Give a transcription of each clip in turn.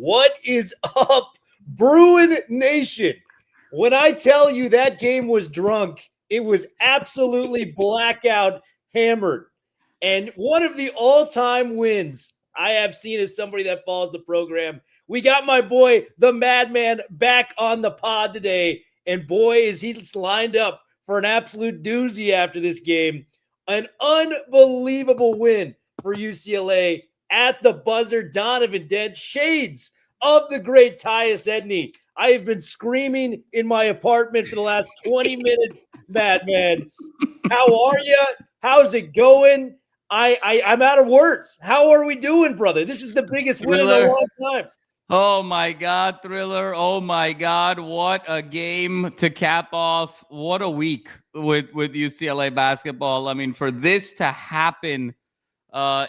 What is up, Bruin Nation? When I tell you that game was drunk, it was absolutely blackout hammered. And one of the all-time wins I have seen as somebody that follows the program. We got my boy, the Madman, back on the pod today. And boy, is he lined up for an absolute doozy after this game. An unbelievable win for UCLA at the buzzer. Donovan Dent, shades of the great Tyus Edney. I have been screaming in my apartment for the last 20 minutes, Madman. How are you? How's it going? I'm out of words. How are we doing, brother? This is the biggest win in a long time. Oh, my God, Thriller. Oh, my God. What a game to cap off. What a week with UCLA basketball. I mean, for this to happen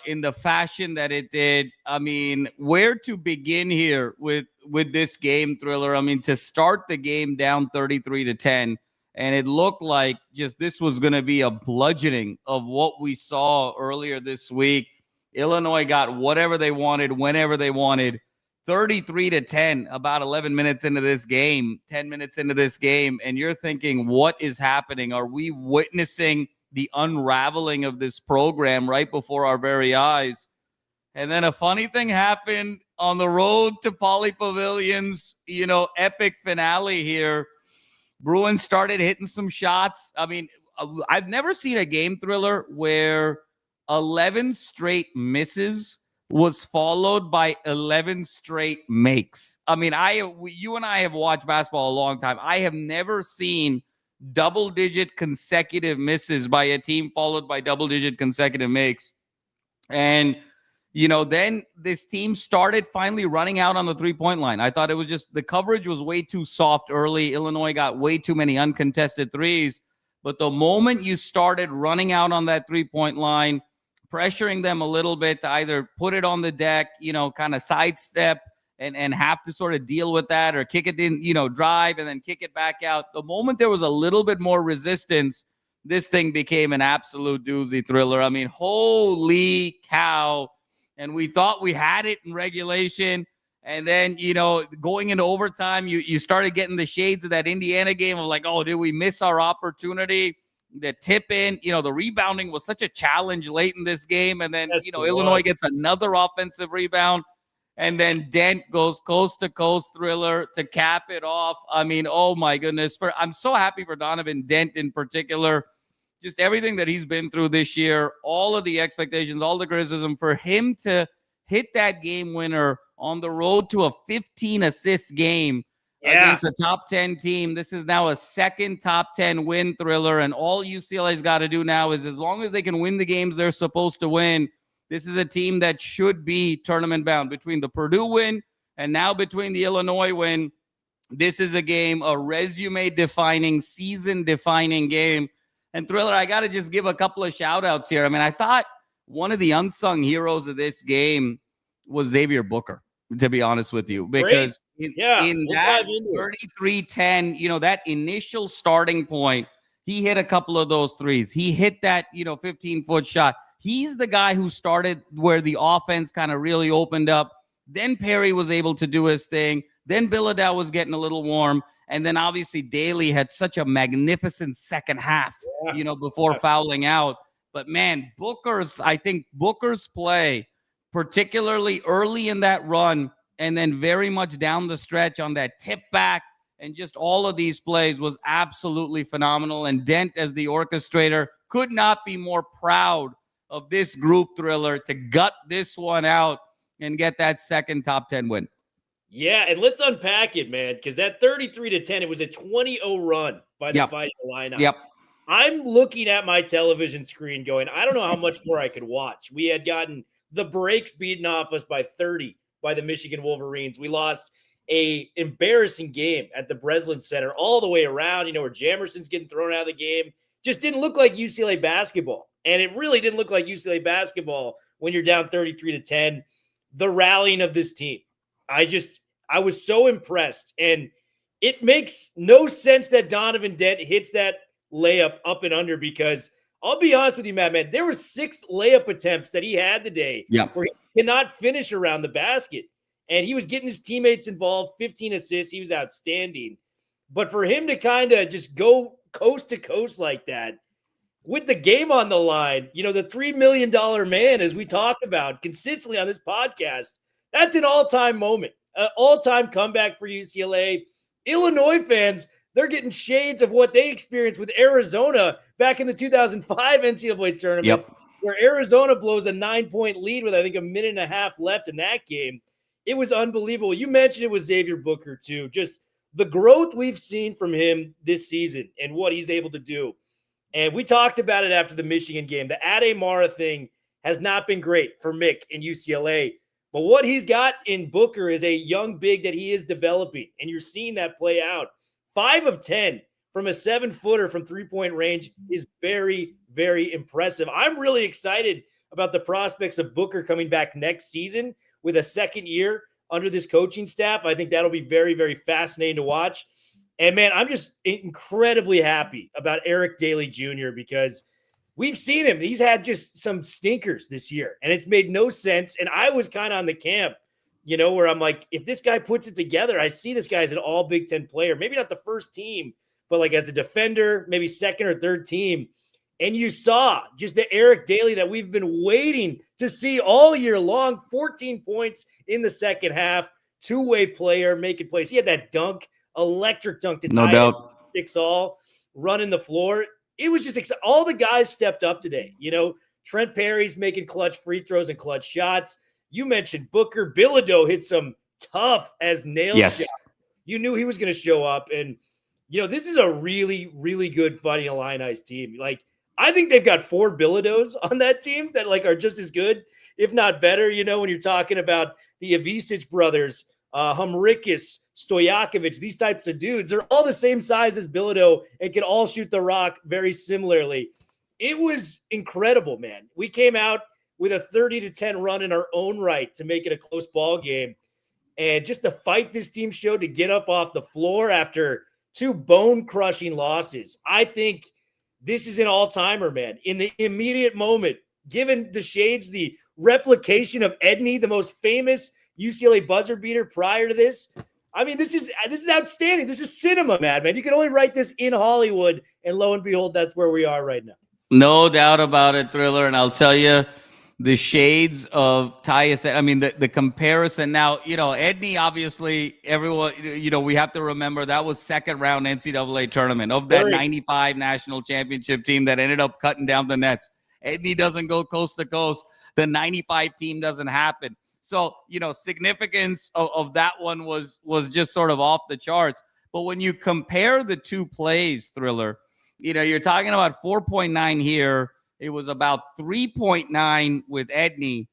in the fashion that it did, I mean, where to begin here with this game, Thriller? I mean, to start the game down 33-10, and it looked like just this was going to be a bludgeoning of what we saw earlier this week. Illinois got whatever they wanted, whenever they wanted. 33-10, about 11 minutes into this game, 10 minutes into this game, and you're thinking, what is happening? Are we witnessing the unraveling of this program right before our very eyes? And then a funny thing happened on the road to Pauley Pavillion's, epic finale here. Bruins started hitting some shots. I mean, I've never seen a game, Thriller, where 11 straight misses was followed by 11 straight makes. I mean, you and I have watched basketball a long time. I have never seen double-digit consecutive misses by a team followed by double-digit consecutive makes. And, then this team started finally running out on the three-point line. I thought it was just the coverage was way too soft early. Illinois got way too many uncontested threes. But the moment you started running out on that three-point line, pressuring them a little bit to either put it on the deck, kind of sidestep and have to sort of deal with that, or kick it in, drive and then kick it back out. The moment there was a little bit more resistance, this thing became an absolute doozy, Thriller. I mean, holy cow. And we thought we had it in regulation. And then, going into overtime, you started getting the shades of that Indiana game of like, oh, did we miss our opportunity? The tip in, the rebounding was such a challenge late in this game. And then, Illinois gets another offensive rebound. And then Dent goes coast to coast, Thriller, to cap it off. I mean, oh my goodness. I'm so happy for Donovan Dent in particular. Just everything that he's been through this year, all of the expectations, all the criticism, for him to hit that game winner on the road to a 15-assist game against a top 10 team. This is now a second top 10 win, Thriller. And all UCLA's got to do now is, as long as they can win the games they're supposed to win, this is a team that should be tournament bound. Between the Purdue win and now between the Illinois win, this is a game, a resume-defining, season-defining game. And Thriller, I got to just give a couple of shout-outs here. I mean, I thought one of the unsung heroes of this game was Xavier Booker, to be honest with you, because in that 33-10, that initial starting point, he hit a couple of those threes. He hit that, 15-foot shot. He's the guy who started where the offense kind of really opened up. Then Perry was able to do his thing. Then Bilodeau was getting a little warm. And then obviously Daly had such a magnificent second half, before fouling out. But man, Booker's play, particularly early in that run, and then very much down the stretch on that tip back, and just all of these plays was absolutely phenomenal. And Dent, as the orchestrator, could not be more proud of this group, Thriller, to gut this one out and get that second top 10 win. Yeah, and let's unpack it, man, because that 33-10, it was a 20-0 run by the Fighting Illini. Yep. I'm looking at my television screen going, I don't know how much more I could watch. We had gotten the brakes beaten off us by 30 by the Michigan Wolverines. We lost a embarrassing game at the Breslin Center all the way around, where Jamerson's getting thrown out of the game. Just didn't look like UCLA basketball. And it really didn't look like UCLA basketball when you're down 33-10. The rallying of this team. I was so impressed. And it makes no sense that Donovan Dent hits that layup up and under, because I'll be honest with you, Madman, there were 6 layup attempts that he had today where he cannot finish around the basket. and he was getting his teammates involved, 15 assists. He was outstanding. But for him to kind of just go coast to coast like that with the game on the line, the $3 million man, as we talk about consistently on this podcast, that's an all-time moment, an all-time comeback for UCLA. Illinois fans, they're getting shades of what they experienced with Arizona back in the 2005 NCAA tournament, where Arizona blows a 9-point lead with, I think, a minute and a half left in that game. It was unbelievable. You mentioned it was Xavier Booker, too. Just the growth we've seen from him this season and what he's able to do. And we talked about it after the Michigan game. The Ade Mara thing has not been great for Mick and UCLA. But what he's got in Booker is a young big that he is developing. And you're seeing that play out. 5 of 10 from a 7-footer from three-point range is very, very impressive. I'm really excited about the prospects of Booker coming back next season with a second year under this coaching staff. I think that'll be very, very fascinating to watch. And, man, I'm just incredibly happy about Eric Daly Jr. because we've seen him. He's had just some stinkers this year, and it's made no sense. And I was kind of on the camp, where I'm like, if this guy puts it together, I see this guy as an all Big Ten player, maybe not the first team, but like as a defender, maybe second or third team. And you saw just the Eric Daly that we've been waiting to see all year long. 14 points in the second half, two-way player, making plays. He had that dunk, electric dunk to tie it 6-all, running the floor. It was just all the guys stepped up today. Trent Perry's making clutch free throws and clutch shots. You mentioned Booker. Bilodeau hit some tough as nails shots. You knew he was going to show up. And, this is a really, really good Fighting Illini's team. Like, I think they've got 4 Bilodeaus on that team that are just as good, if not better. When you're talking about the Ivisic brothers, Humrikis, Stojakovic, these types of dudes, they're all the same size as Bilodeau and can all shoot the rock very similarly. It was incredible, man. We came out with a 30-10 run in our own right to make it a close ball game. And just the fight this team showed to get up off the floor after 2 bone-crushing losses. I think this is an all-timer, man. In the immediate moment, given the shades, the replication of Edney, the most famous UCLA buzzer beater prior to this. I mean, this is outstanding. This is cinema, man. You can only write this in Hollywood, and lo and behold, that's where we are right now. No doubt about it, Thriller. And I'll tell you, the shades of Tyus, I mean, the comparison. Now, Edney, obviously, everyone, we have to remember that was second round NCAA tournament of that 95 national championship team that ended up cutting down the nets. Edney doesn't go coast to coast. The 95 team doesn't happen. So, significance of that one was just sort of off the charts. But when you compare the two plays, Thriller, you're talking about 4.9 here. It was about 3.9 with Edney.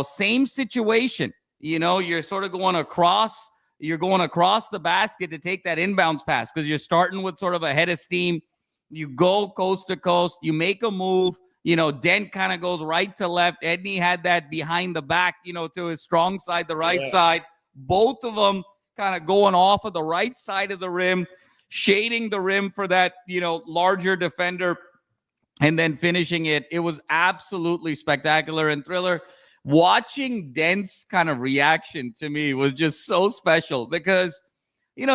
Same situation. You're sort of going across. You're going across the basket to take that inbounds pass because you're starting with sort of a head of steam. You go coast to coast. You make a move. Dent kind of goes right to left. Edney had that behind the back, to his strong side, the right side. Both of them kind of going off of the right side of the rim, shading the rim for that, larger defender, and then finishing it. It was absolutely spectacular. And Thriller, watching Dent's kind of reaction to me was just so special because,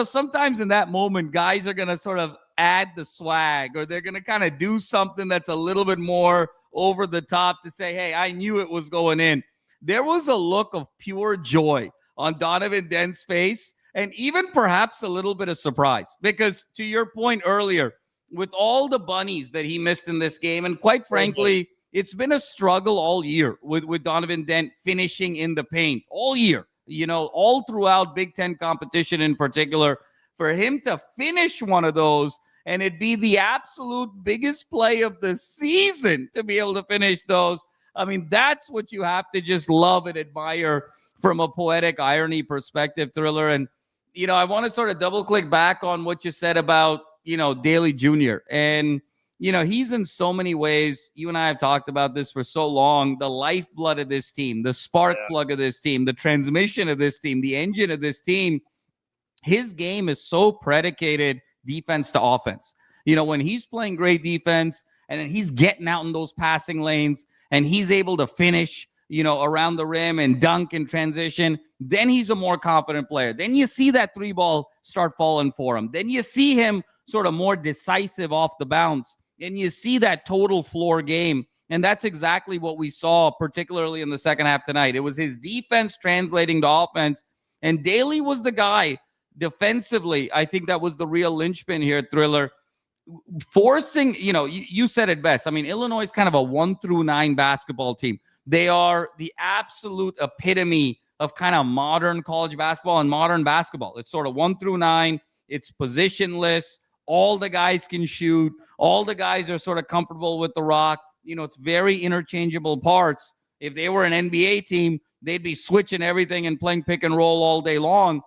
sometimes in that moment, guys are going to sort of add the swag or they're going to kind of do something that's a little bit more over the top to say, hey, I knew it was going in. There was a look of pure joy on Donovan Dent's face and even perhaps a little bit of surprise because to your point earlier, with all the bunnies that he missed in this game, and quite frankly, it's been a struggle all year with Donovan Dent finishing in the paint all year, all throughout Big Ten competition in particular. For him to finish one of those and it'd be the absolute biggest play of the season to be able to finish those. I mean, that's what you have to just love and admire from a poetic irony perspective, Thriller. And, I want to sort of double click back on what you said about, Daly Jr. And, he's in so many ways. You and I have talked about this for so long. The lifeblood of this team, the spark plug of this team, the transmission of this team, the engine of this team. His game is so predicated defense to offense. When he's playing great defense and then he's getting out in those passing lanes and he's able to finish, around the rim and dunk and transition, then he's a more confident player. Then you see that three ball start falling for him. Then you see him sort of more decisive off the bounce. And you see that total floor game. And that's exactly what we saw, particularly in the second half tonight. It was his defense translating to offense. And Daly was the guy defensively. I think that was the real linchpin here, Thriller. Forcing, you said it best. I mean, Illinois is kind of a 1-9 basketball team. They are the absolute epitome of kind of modern college basketball and modern basketball. It's sort of 1-9. It's positionless. All the guys can shoot. All the guys are sort of comfortable with the rock. It's very interchangeable parts. If they were an NBA team, they'd be switching everything and playing pick and roll all day long.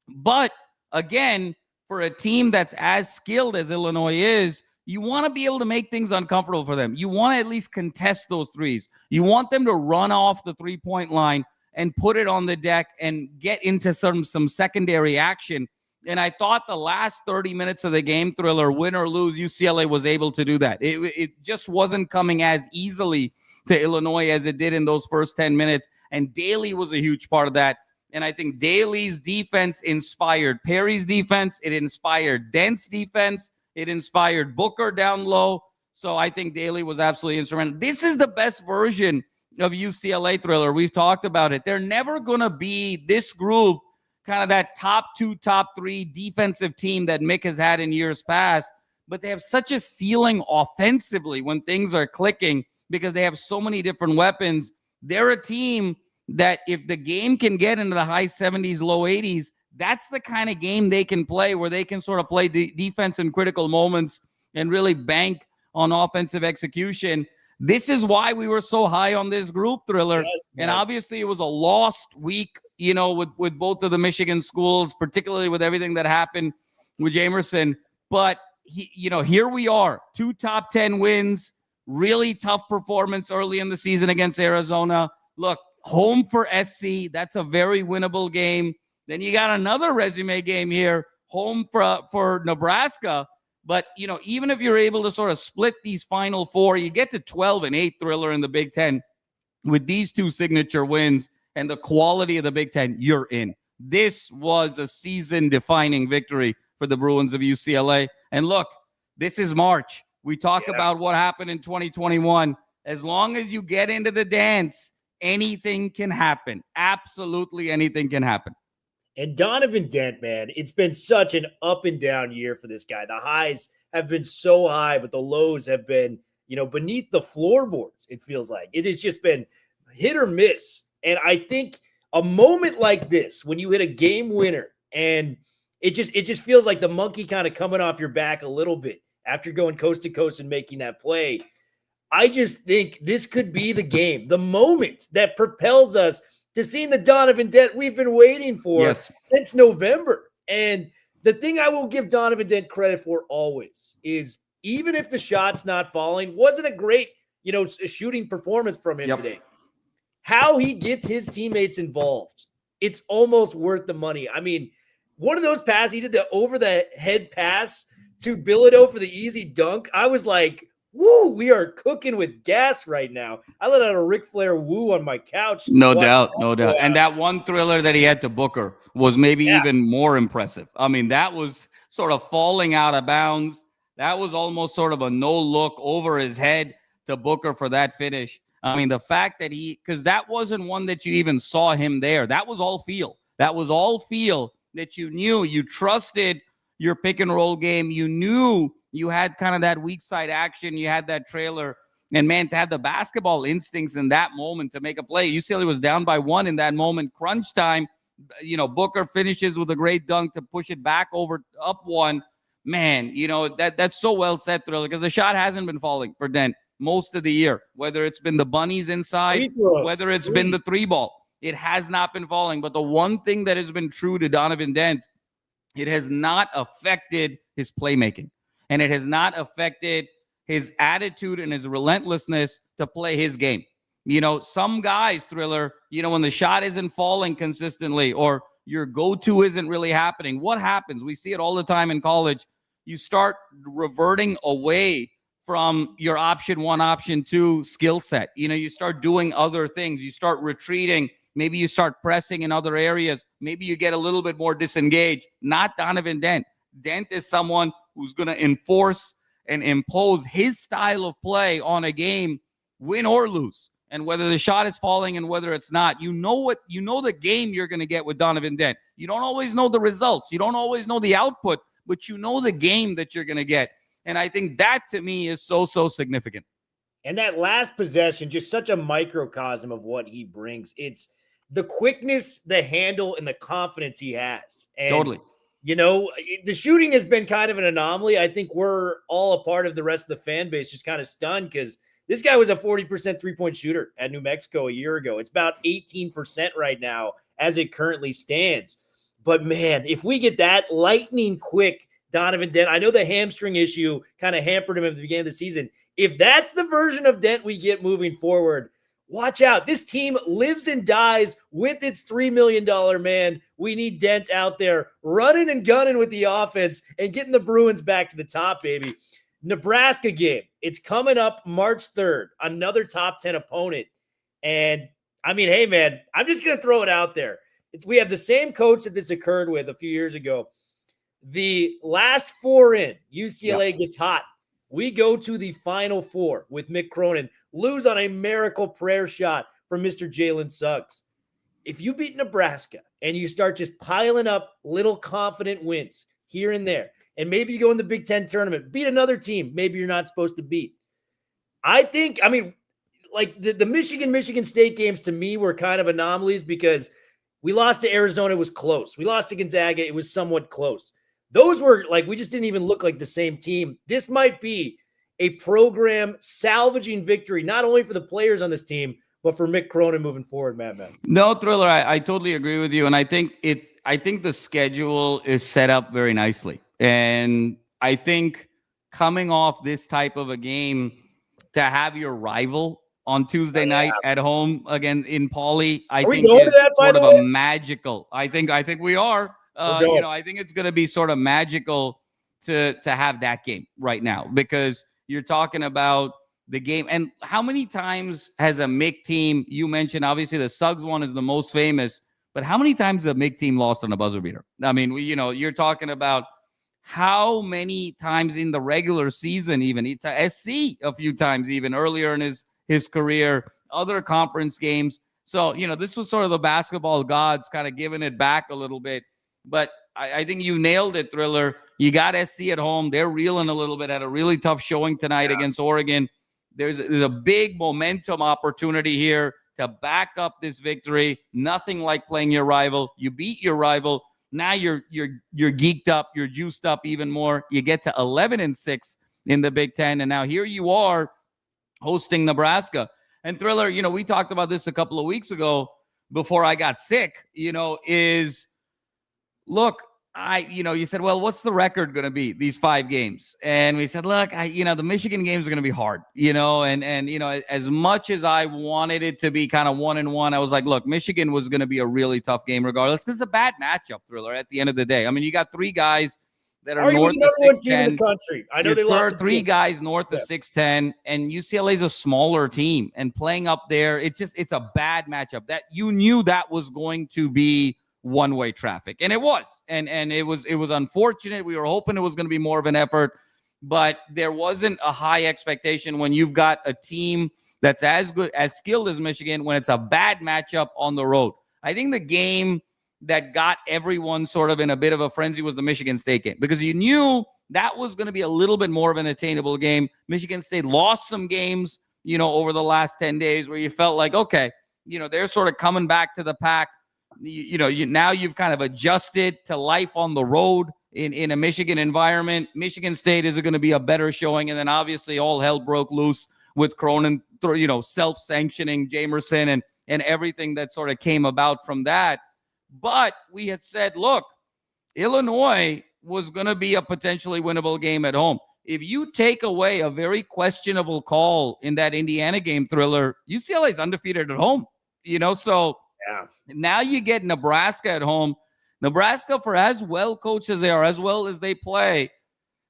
But again, for a team that's as skilled as Illinois is, you want to be able to make things uncomfortable for them. You want to at least contest those threes. You want them to run off the three-point line and put it on the deck and get into some secondary action. And I thought the last 30 minutes of the game, Thriller, win or lose, UCLA was able to do that. It just wasn't coming as easily to Illinois as it did in those first 10 minutes. And Daly was a huge part of that. And I think Daly's defense inspired Perry's defense. It inspired Dent's defense. It inspired Booker down low. So I think Daly was absolutely instrumental. This is the best version of UCLA, Thriller. We've talked about it. They're never going to be this group, kind of that top 2, top 3 defensive team that Mick has had in years past. But they have such a ceiling offensively when things are clicking because they have so many different weapons. They're a team that if the game can get into the high 70s, low 80s, that's the kind of game they can play where they can sort of play defense in critical moments and really bank on offensive execution. This is why we were so high on this group, Thriller. Yes, and obviously it was a lost week, with both of the Michigan schools, particularly with everything that happened with Jamerson. But, here we are, 2 top 10 wins, really tough performance early in the season against Arizona. Look, home for SC, that's a very winnable game. Then you got another resume game here, home for Nebraska. But, even if you're able to sort of split these final 4, you get to 12-8, Thriller, in the Big Ten. With these 2 signature wins and the quality of the Big Ten, you're in. This was a season-defining victory for the Bruins of UCLA. And look, this is March. We talk about what happened in 2021. As long as you get into the dance, anything can happen. Absolutely anything can happen. And Donovan Dent, man, it's been such an up and down year for this guy. The highs have been so high, but the lows have been, beneath the floorboards, it feels like. It has just been hit or miss. And I think a moment like this, when you hit a game winner and it just feels like the monkey kind of coming off your back a little bit after going coast to coast and making that play, I just think this could be the game, the moment that propels us to seeing the Donovan Dent we've been waiting for since November. And the thing I will give Donovan Dent credit for always is, even if the shot's not falling, wasn't a great, shooting performance from him today. How he gets his teammates involved, it's almost worth the money. I mean, one of those passes, he did the over-the-head pass to Bilodeau for the easy dunk. I was like, woo, we are cooking with gas right now. I let out a Ric Flair woo on my couch. No doubt. And that one Thriller that he had to Booker was maybe even more impressive. I mean, that was sort of falling out of bounds. That was almost sort of a no-look over his head to Booker for that finish. I mean, the fact that because that wasn't one that you even saw him there. That was all feel. That was all feel that you knew. You trusted your pick and roll game. You knew you had kind of that weak side action. You had that trailer. And, man, to have the basketball instincts in that moment to make a play. UCLA was down by 1 in that moment. Crunch time. Booker finishes with a great dunk to push it back over up 1. Man, that's so well said, Thriller, because the shot hasn't been falling for Dent most of the year, whether it's been the bunnies inside, whether it's been the 3-ball. It has not been falling. But the one thing that has been true to Donovan Dent, it has not affected his playmaking. And it has not affected his attitude and his relentlessness to play his game. Some guys, Thriller, when the shot isn't falling consistently or your go-to isn't really happening, what happens? We see it all the time in college. You start reverting away from your option 1, option 2 skill set. You start doing other things. You start retreating. Maybe you start pressing in other areas. Maybe you get a little bit more disengaged. Not Donovan Dent. Dent is someone who's going to enforce and impose his style of play on a game, win or lose. And whether the shot is falling and whether it's not, you know the game you're going to get with Donovan Dent. You don't always know the results. You don't always know the output, but you know the game that you're going to get. And I think that, to me, is so significant. And that last possession, just such a microcosm of what he brings. It's the quickness, the handle, and the confidence he has. And, totally. The shooting has been kind of an anomaly. I think we're all a part of the rest of the fan base just kind of stunned because this guy was a 40% three-point shooter at New Mexico a year ago. It's about 18% right now as it currently stands. But, man, if we get that lightning quick Donovan Dent, I know the hamstring issue kind of hampered him at the beginning of the season. If that's the version of Dent we get moving forward, watch out. This team lives and dies with its $3 million man. We need Dent out there running and gunning with the offense and getting the Bruins back to the top, baby. Nebraska game. It's coming up March 3rd. Another top 10 opponent. And, I mean, hey, man, I'm just going to throw it out there. We have the same coach that this occurred with a few years ago. The last 4 in, UCLA gets hot. We go to the Final Four with Mick Cronin, lose on a miracle prayer shot from Mr. Jalen Suggs. If you beat Nebraska and you start just piling up little confident wins here and there, and maybe you go in the Big Ten tournament, beat another team maybe you're not supposed to beat. Like the Michigan State games to me were kind of anomalies because we lost to Arizona, it was close. We lost to Gonzaga, it was somewhat close. Those were like, we just didn't even look like the same team. This might be a program salvaging victory, not only for the players on this team, but for Mick Cronin moving forward, man. No, Thriller, I totally agree with you. And I think the schedule is set up very nicely. And I think coming off this type of a game, to have your rival on Tuesday night at home again in Pauley, I think is sort of a magical. I think we are. I think it's going to be sort of magical to have that game right now, because you're talking about the game. And how many times has a Mick team, you mentioned obviously the Suggs one is the most famous, but how many times has a Mick team lost on a buzzer beater? I mean, you're talking about how many times in the regular season, even to SC a few times, even earlier in his career, other conference games. So, this was sort of the basketball gods kind of giving it back a little bit. But I think you nailed it, Thriller. You got SC at home. They're reeling a little bit, had a really tough showing tonight against Oregon. There's a big momentum opportunity here to back up this victory. Nothing like playing your rival. You beat your rival. Now you're geeked up. You're juiced up even more. You get to 11-6 in the Big Ten. And now here you are hosting Nebraska. And Thriller, we talked about this a couple of weeks ago before I got sick, look, you said, well, what's the record going to be, these 5 games? And we said, look, the Michigan games are going to be hard, and as much as I wanted it to be kind of 1-1, I was like, look, Michigan was going to be a really tough game regardless, because it's a bad matchup, Thriller, at the end of the day. I mean, you got 3 guys that are north of 6'10". In the country. I know they lost 3 guys north of 6'10", and UCLA is a smaller team, and playing up there, it's a bad matchup. That you knew that was going to be one-way traffic, and it was, and it was unfortunate. We were hoping it was going to be more of an effort, but there wasn't a high expectation when you've got a team that's as good, as skilled as Michigan, when it's a bad matchup on the road. I think the game that got everyone sort of in a bit of a frenzy was the Michigan State game, because you knew that was going to be a little bit more of an attainable game. Michigan State lost some games, over the last 10 days where you felt like, okay, they're sort of coming back to the pack. Now you've kind of adjusted to life on the road in a Michigan environment. Michigan State is going to be a better showing. And then obviously all hell broke loose with Cronin, self-sanctioning Jamerson and everything that sort of came about from that. But we had said, look, Illinois was going to be a potentially winnable game at home. If you take away a very questionable call in that Indiana game, Thriller, UCLA is undefeated at home, so now you get Nebraska at home. Nebraska, for as well coached as they are, as well as they play,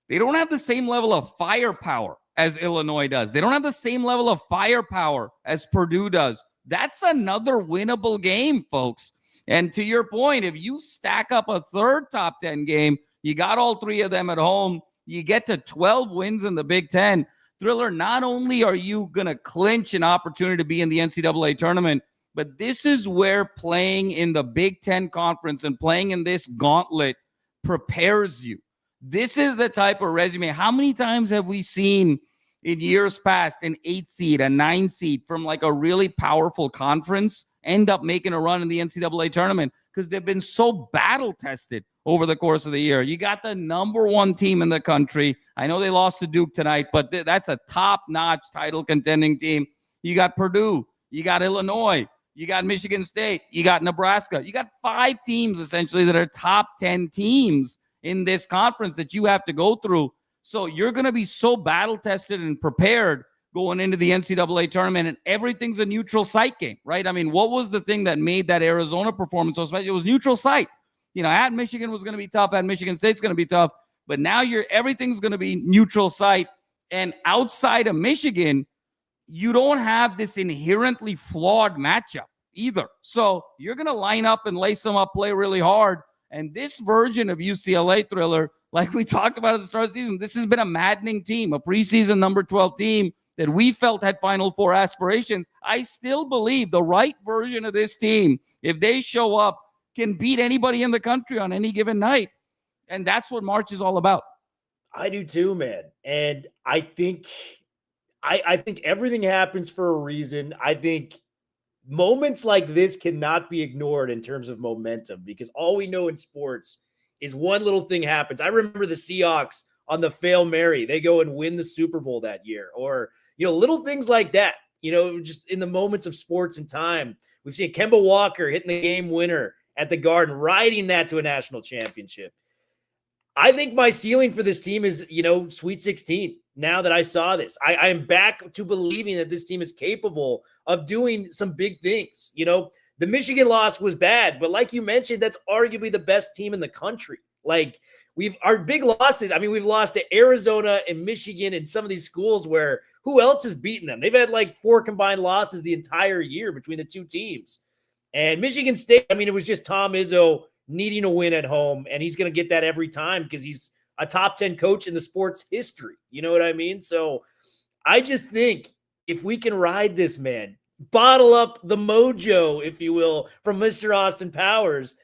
they don't have the same level of firepower as Illinois does. They don't have the same level of firepower as Purdue does. That's another winnable game, folks. And to your point, if you stack up a third top 10 game, you got all three of them at home, you get to 12 wins in the Big Ten. Thriller, not only are you going to clinch an opportunity to be in the NCAA tournament, but this is where playing in the Big Ten Conference and playing in this gauntlet prepares you. This is the type of resume. How many times have we seen in years past an 8 seed, a 9 seed from like a really powerful conference end up making a run in the NCAA tournament because they've been so battle tested over the course of the year? You got the number one team in the country. I know they lost to Duke tonight, but that's a top-notch title contending team. You got Purdue, you got Illinois, you got Michigan State, you got Nebraska. You got 5 teams essentially that are top 10 teams in this conference that you have to go through. So you're going to be so battle tested and prepared going into the NCAA tournament, and everything's a neutral site game, right? I mean, what was the thing that made that Arizona performance so special? It was neutral site. You know, at Michigan was going to be tough, at Michigan State's going to be tough, but now everything's going to be neutral site. And outside of Michigan, you don't have this inherently flawed matchup either. So you're going to line up and lace them up, play really hard. And this version of UCLA, Thriller, like we talked about at the start of the season, this has been a maddening team, a preseason number 12 team that we felt had Final Four aspirations. I still believe the right version of this team, if they show up, can beat anybody in the country on any given night. And that's what March is all about. I do too, man. And I think everything happens for a reason. I think moments like this cannot be ignored in terms of momentum, because all we know in sports is one little thing happens. I remember the Seahawks on the Hail Mary. They go and win the Super Bowl that year, or, little things like that, just in the moments of sports and time. We've seen Kemba Walker hitting the game winner at the Garden, riding that to a national championship. I think my ceiling for this team is, Sweet 16. Now that I saw this, I am back to believing that this team is capable of doing some big things. The Michigan loss was bad, but like you mentioned, that's arguably the best team in the country. Like, our big losses. I mean, we've lost to Arizona and Michigan and some of these schools where who else has beaten them? They've had like 4 combined losses the entire year between the two teams. And Michigan State, I mean, it was just Tom Izzo needing a win at home, and he's going to get that every time because he's a top 10 coach in the sport's history. You know what I mean? So I just think if we can ride this, man, bottle up the mojo, if you will, from Mr. Austin Powers,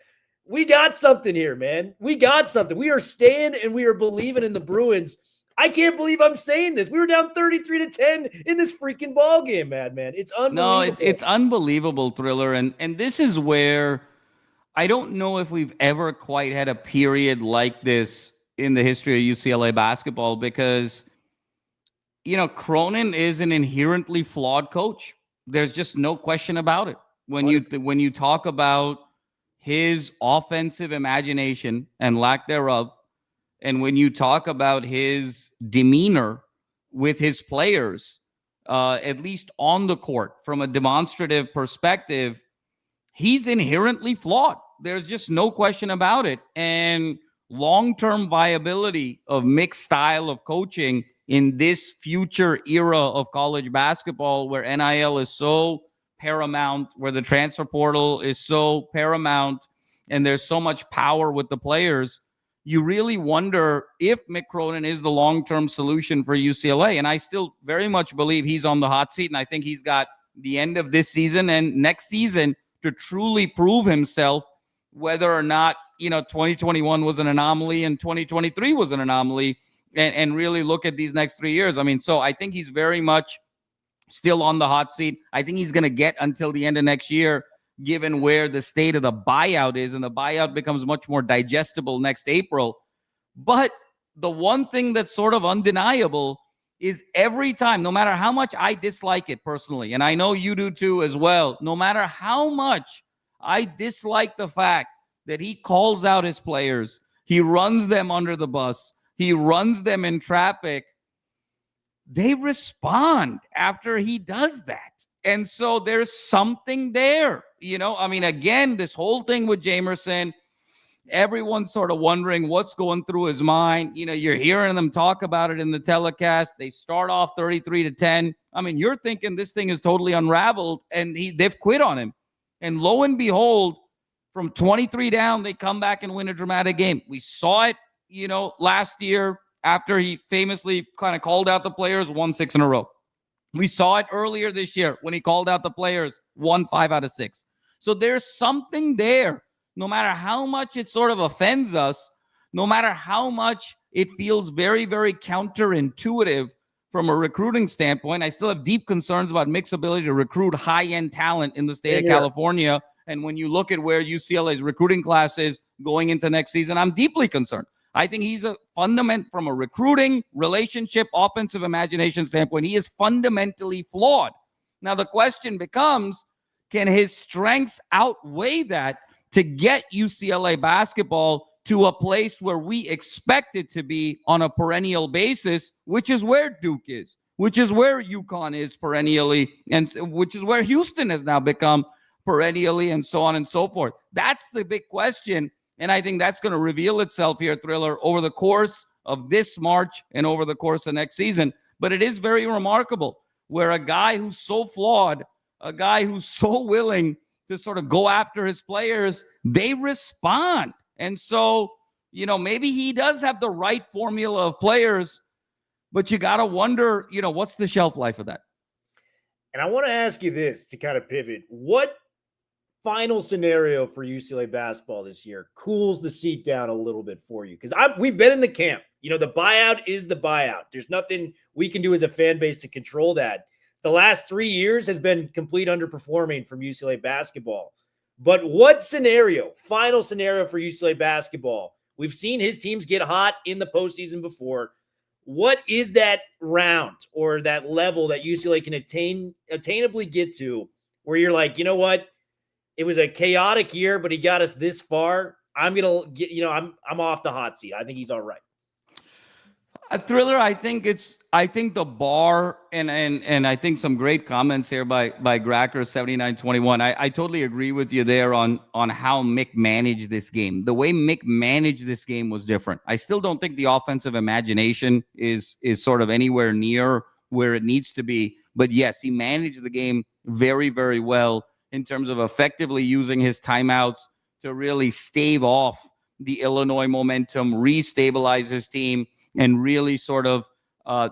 we got something here, man. We got something. We are staying and we are believing in the Bruins. I can't believe I'm saying this. We were down 33-10 in this freaking ball game, madman. It's unbelievable. No, it's unbelievable, Thriller. And this is where I don't know if we've ever quite had a period like this in the history of UCLA basketball, because, Cronin is an inherently flawed coach. There's just no question about it. When you talk about his offensive imagination and lack thereof, and when you talk about his demeanor with his players, at least on the court, from a demonstrative perspective, he's inherently flawed. There's just no question about it. And long-term viability of Mick's style of coaching in this future era of college basketball, where NIL is so paramount, where the transfer portal is so paramount, and there's so much power with the players, you really wonder if Mick Cronin is the long-term solution for UCLA. And I still very much believe he's on the hot seat, and I think he's got the end of this season and next season to truly prove himself, whether or not, 2021 was an anomaly and 2023 was an anomaly, and really look at these next 3 years. I mean, so I think he's very much still on the hot seat. I think he's going to get until the end of next year, given where the state of the buyout is, and the buyout becomes much more digestible next April. But the one thing that's sort of undeniable is every time, no matter how much I dislike it personally, and I know you do too as well, no matter how much I dislike the fact that he calls out his players, he runs them under the bus, he runs them in traffic, they respond after he does that. And so there's something there, I mean, again, this whole thing with Jamerson, Everyone's sort of wondering what's going through his mind. You're hearing them talk about it in the telecast. They start off 33-10. I mean, you're thinking this thing is totally unraveled, and they've quit on him. And lo and behold, from 23 down, they come back and win a dramatic game. We saw it, last year after he famously kind of called out the players, won 6 in a row. We saw it earlier this year when he called out the players, won 5 out of 6. So there's something there. No matter how much it sort of offends us, no matter how much it feels very, very counterintuitive from a recruiting standpoint, I still have deep concerns about Mick's ability to recruit high-end talent in the state of California. And when you look at where UCLA's recruiting class is going into next season, I'm deeply concerned. I think he's a fundament from a recruiting, relationship, offensive imagination standpoint. He is fundamentally flawed. Now, the question becomes, can his strengths outweigh that to get UCLA basketball to a place where we expect it to be on a perennial basis, which is where Duke is, which is where UConn is perennially, and which is where Houston has now become perennially, and so on and so forth. That's the big question. And I think that's going to reveal itself here, Thriller, over the course of this March and over the course of next season. But it is very remarkable where a guy who's so flawed, a guy who's so willing to sort of go after his players, they respond. And so, maybe he does have the right formula of players, but you got to wonder, what's the shelf life of that? And I want to ask you this to kind of pivot. What final scenario for UCLA basketball this year cools the seat down a little bit for you? Because we've been in the camp. The buyout is the buyout. There's nothing we can do as a fan base to control that. The last 3 years has been complete underperforming from UCLA basketball. But what final scenario for UCLA basketball? We've seen his teams get hot in the postseason before. What is that round or that level that UCLA can attainably get to where you're like, you know what? It was a chaotic year, but he got us this far. I'm going to get, I'm off the hot seat. I think he's all right. Thriller, I think the bar, and I think some great comments here by Gracker 7921. I totally agree with you there on how Mick managed this game. The way Mick managed this game was different. I still don't think the offensive imagination is sort of anywhere near where it needs to be. But yes, he managed the game very, very well in terms of effectively using his timeouts to really stave off the Illinois momentum, restabilize his team, and really sort of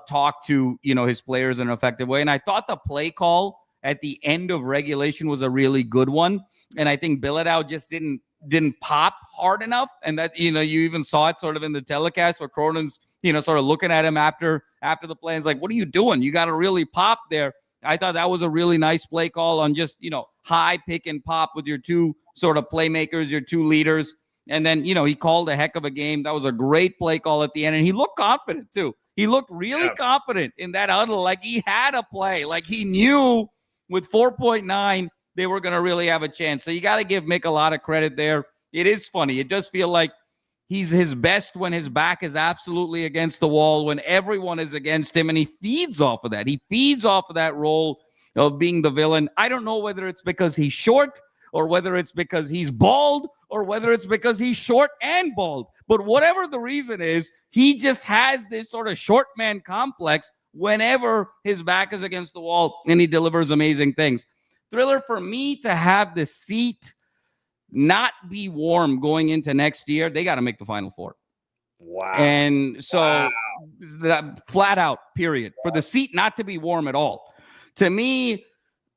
talk to, his players in an effective way. And I thought the play call at the end of regulation was a really good one. And I think Bilodeau just didn't pop hard enough. And that, you even saw it sort of in the telecast where Cronin's, sort of looking at him after the play. It's like, what are you doing? You got to really pop there. I thought that was a really nice play call on just, high pick and pop with your two sort of playmakers, your two leaders. And then, he called a heck of a game. That was a great play call at the end. And he looked confident, too. He looked really confident in that huddle. Like he had a play. Like he knew with 4.9, they were going to really have a chance. So you got to give Mick a lot of credit there. It is funny. It does feel like he's his best when his back is absolutely against the wall, when everyone is against him. And he feeds off of that. He feeds off of that role of being the villain. I don't know whether it's because he's short or whether it's because he's bald or whether it's because he's short and bald. But whatever the reason is, he just has this sort of short man complex whenever his back is against the wall, and he delivers amazing things. Thriller, for me to have the seat not be warm going into next year, they got to make the Final Four. Wow. And so that flat out, period. For the seat not to be warm at all. To me,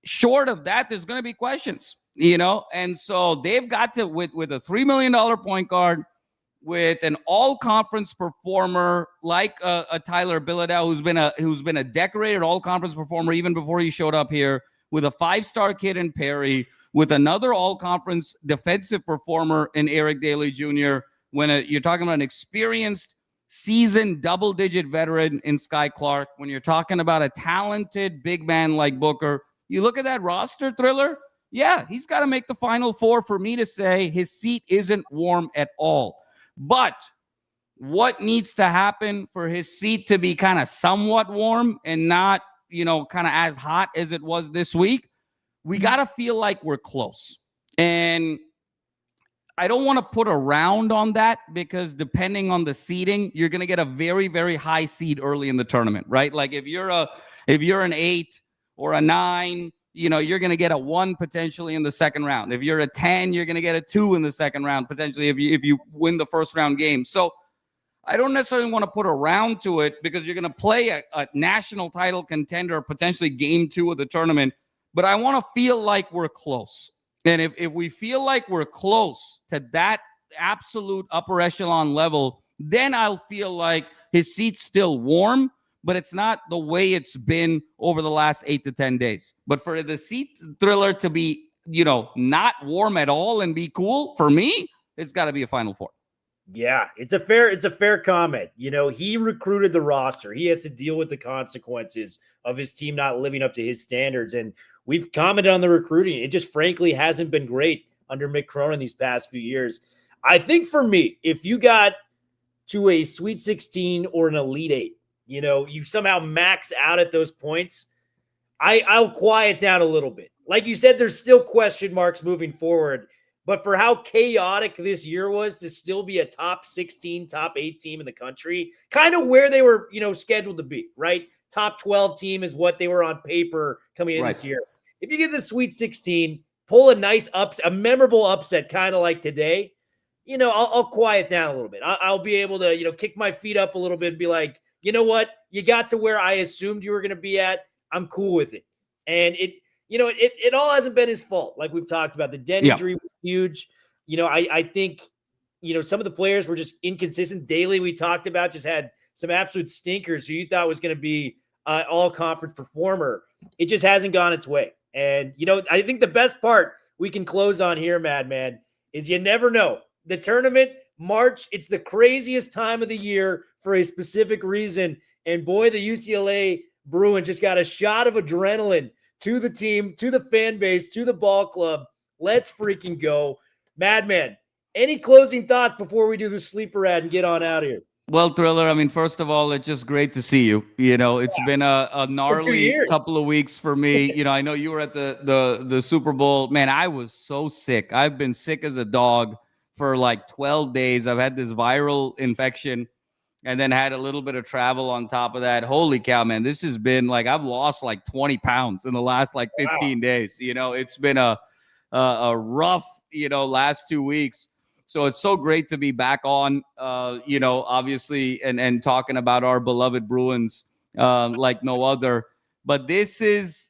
short of that, there's going to be questions. And so they've got to, with a $3 million point guard, with an all-conference performer like a Tyler Bilodeau, who's been a decorated all-conference performer even before he showed up here, with a 5-star kid in Perry, with another all-conference defensive performer in Eric Daly Jr., when you're talking about an experienced, seasoned, double-digit veteran in Sky Clark, when you're talking about a talented big man like Booker, you look at that roster, Thriller, yeah, he's got to make the Final Four for me to say his seat isn't warm at all. But what needs to happen for his seat to be kind of somewhat warm and not, kind of as hot as it was this week? We got to feel like we're close. And I don't want to put a round on that because depending on the seeding, you're going to get a very, very high seed early in the tournament, right? Like if you're an 8 or a 9, you're going to get a 1 potentially in the second round. If you're a 10, you're going to get a 2 in the second round potentially if you win the first round game. So I don't necessarily want to put a round to it because you're going to play a national title contender, potentially game 2 of the tournament. But I want to feel like we're close. And if we feel like we're close to that absolute upper echelon level, then I'll feel like his seat's still warm, but it's not the way it's been over the last 8 to 10 days. But for the seat thriller to be, not warm at all and be cool, for me, it's got to be a Final Four. Yeah, it's a fair comment. He recruited the roster. He has to deal with the consequences of his team not living up to his standards. And we've commented on the recruiting. It just frankly hasn't been great under Mick Cronin these past few years. I think for me, if you got to a Sweet 16 or an Elite 8, you somehow max out at those points, I'll quiet down a little bit. Like you said, there's still question marks moving forward. But for how chaotic this year was to still be a top 16, top 8 team in the country, kind of where they were, scheduled to be, right? Top 12 team is what they were on paper coming in this year. If you get the Sweet 16, pull a nice a memorable upset, kind of like today, I'll quiet down a little bit. I'll be able to, kick my feet up a little bit and be like, you know what? You got to where I assumed you were going to be at. I'm cool with it. And it all hasn't been his fault. Like we've talked about, the Dent injury was huge. I think, some of the players were just inconsistent. Daly, we talked about, just had some absolute stinkers who you thought was going to be an all-conference performer. It just hasn't gone its way. And, I think the best part we can close on here, Madman, is you never know. The tournament, March, it's the craziest time of the year for a specific reason. And boy, the UCLA Bruins just got a shot of adrenaline to the team, to the fan base, to the ball club. Let's freaking go. Madman, any closing thoughts before we do the sleeper ad and get on out of here? Well, Thriller, first of all, it's just great to see you. It's been a gnarly couple of weeks for me. I know you were at the Super Bowl. Man, I was so sick. I've been sick as a dog for like 12 days. I've had this viral infection and then had a little bit of travel on top of that. Holy cow, man. This has been like, I've lost like 20 pounds in the last like 15 days. It's been a rough, last 2 weeks. So it's so great to be back on, obviously, and talking about our beloved Bruins like no other. But these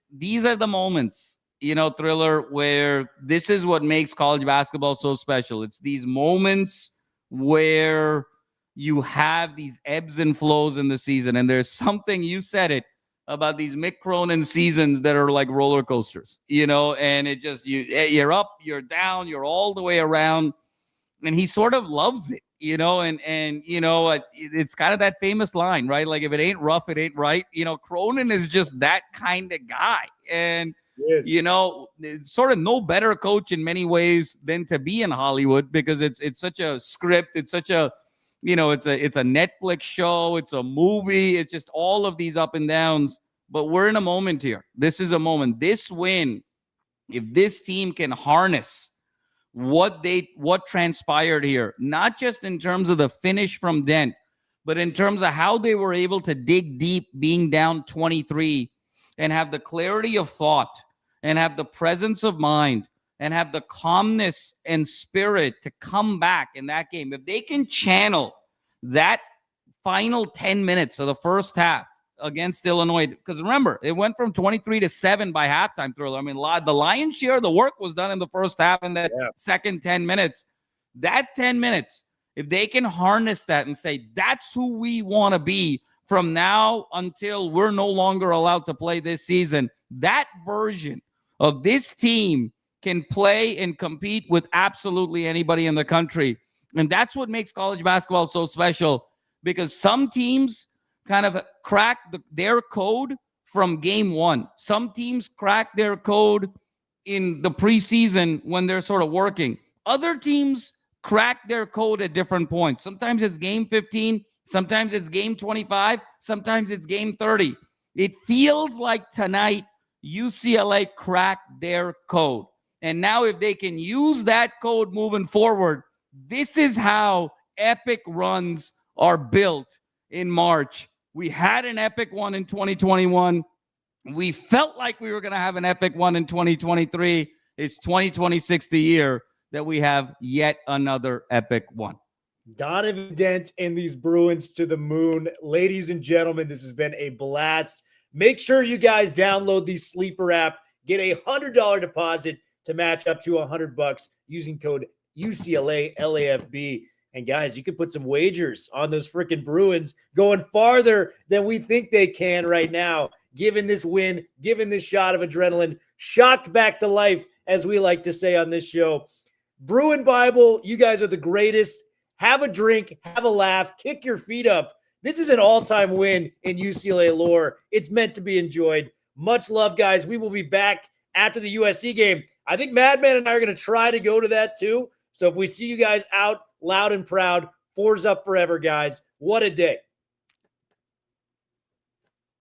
are the moments, Thriller, where this is what makes college basketball so special. It's these moments where you have these ebbs and flows in the season. And there's something, you said it, about these Mick Cronin seasons that are like roller coasters, and it just, you're up, you're down, you're all the way around. And he sort of loves it, and it's kind of that famous line, right? Like, if it ain't rough, it ain't right. Cronin is just that kind of guy. And, sort of no better coach in many ways than to be in Hollywood, because it's such a script. It's such a, it's a Netflix show. It's a movie. It's just all of these up and downs. But we're in a moment here. This is a moment. This win, if this team can harness what transpired here, not just in terms of the finish from Dent, but in terms of how they were able to dig deep being down 23 and have the clarity of thought and have the presence of mind and have the calmness and spirit to come back in that game. If they can channel that final 10 minutes of the first half against Illinois, because remember, it went from 23-7 by halftime, Thriller. The lion's share of the work was done in the first half in that second 10 minutes. That 10 minutes, if they can harness that and say, that's who we want to be from now until we're no longer allowed to play this season, that version of this team can play and compete with absolutely anybody in the country. And that's what makes college basketball so special, because some teams kind of crack their code from game one. Some teams crack their code in the preseason when they're sort of working. Other teams crack their code at different points. Sometimes it's game 15. Sometimes it's game 25. Sometimes it's game 30. It feels like tonight UCLA cracked their code. And now if they can use that code moving forward, this is how epic runs are built in March. We had an epic one in 2021. We felt like we were going to have an epic one in 2023. It's 2026 the year that we have yet another epic one. Donovan Dent and these Bruins to the moon. Ladies and gentlemen, this has been a blast. Make sure you guys download the Sleeper app. Get a $100 deposit to match up to $100 using code UCLA-LAFB. And guys, you can put some wagers on those freaking Bruins going farther than we think they can right now. Given this win, given this shot of adrenaline, shocked back to life, as we like to say on this show. Bruin Bible, you guys are the greatest. Have a drink, have a laugh, kick your feet up. This is an all-time win in UCLA lore. It's meant to be enjoyed. Much love, guys. We will be back after the USC game. I think Madman and I are going to try to go to that too. So if we see you guys out loud and proud, 4's up forever, guys. What a day.